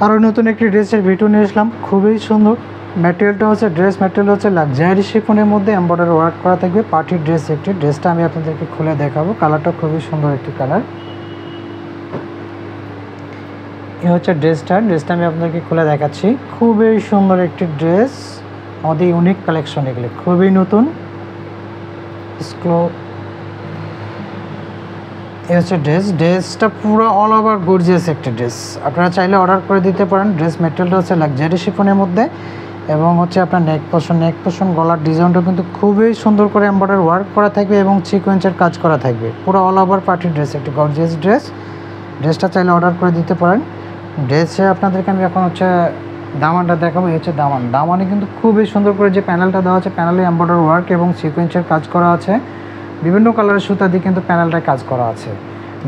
আরও নতুন একটি ড্রেসের ভিডিও নিয়ে আসলাম, খুবই সুন্দর। ম্যাটেরিয়ালটা হচ্ছে ড্রেস ম্যাটেরিয়াল হচ্ছে লাক্সারি শিফনের মধ্যে এমব্রয়ডারি ওয়ার্ক করা থাকবে। পার্টির ড্রেস একটি, ড্রেসটা আমি আপনাদেরকে খুলে দেখাবো। কালারটা খুবই সুন্দর একটি কালার। এ হচ্ছে ড্রেসটা আমি আপনাদেরকে খুলে দেখাচ্ছি। খুবই সুন্দর একটি ড্রেস, আমাদের ইউনিক কালেকশন, এগুলো খুবই নতুন। এই হচ্ছে ড্রেসটা পুরো অল ওভার গর্জিয়াস একটা ড্রেস। আপনারা চাইলে অর্ডার করে দিতে পারেন। ড্রেস ম্যাটেরিয়ালটা হচ্ছে লাক্সারি শিফনের মধ্যে এবং হচ্ছে আপনার নেক পোর্শন গলার ডিজাইনটা কিন্তু খুবই সুন্দর করে এমব্রয়ডারি ওয়ার্ক করা থাকবে এবং সিকোয়েন্সের কাজ করা থাকবে। পুরো অল ওভার পার্টির ড্রেস, একটি গর্জিয়াস ড্রেসটা চাইলে অর্ডার করে দিতে পারেন। ড্রেসে আপনাদেরকে আমি এখন হচ্ছে দামানটা দেখাবো। এই হচ্ছে দামানে কিন্তু খুবই সুন্দর করে যে প্যানেলটা দেওয়া আছে, প্যানেলে এমব্রয়ডারি ওয়ার্ক এবং সিকোয়েন্সের কাজ করা আছে। বিভিন্ন কালারের সুতা দিয়ে কিন্তু প্যানেলটায় কাজ করা আছে।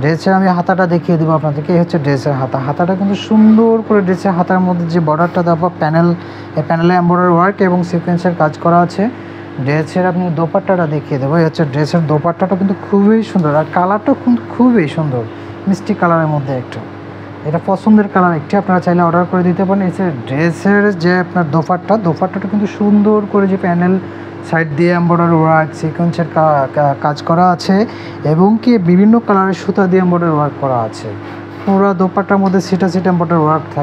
ড্রেসের আমি হাতাটা দেখিয়ে দেবো আপনাদেরকে। এই হচ্ছে ড্রেসের হাতাটা কিন্তু সুন্দর করে ড্রেসের হাতার মধ্যে যে বর্ডারটা দেওয়া প্যানেলে এমব্রয়ডারি ওয়ার্ক এবং সিকোয়েন্সের কাজ করা আছে। ড্রেসের আপনি দোপাট্টাটা দেখিয়ে দেবো। এই হচ্ছে ড্রেসের দোপাট্টাটা কিন্তু খুবই সুন্দর, আর কালারটাও কিন্তু খুবই সুন্দর, মিষ্টি কালারের মধ্যে একটু। এটা পছন্দের কালার একটি, আপনারা চাইলে অর্ডার করে দিতে পারেন। এই ড্রেসের যে আপনার দোপাট্টাটা কিন্তু সুন্দর করে যে প্যানেল সাইড দিয়ে এমব্রয়ডারি ওয়ার্ক সিকোয়েন্সের কাজ করা আছে এবং কি বিভিন্ন কালারের সুতা দিয়ে এমব্রয়ডারি ওয়ার্ক করা আছে। পুরো দোপাট্টার মধ্যে সিটা এমব্রয়ডারি ওয়ার্ক থাকে।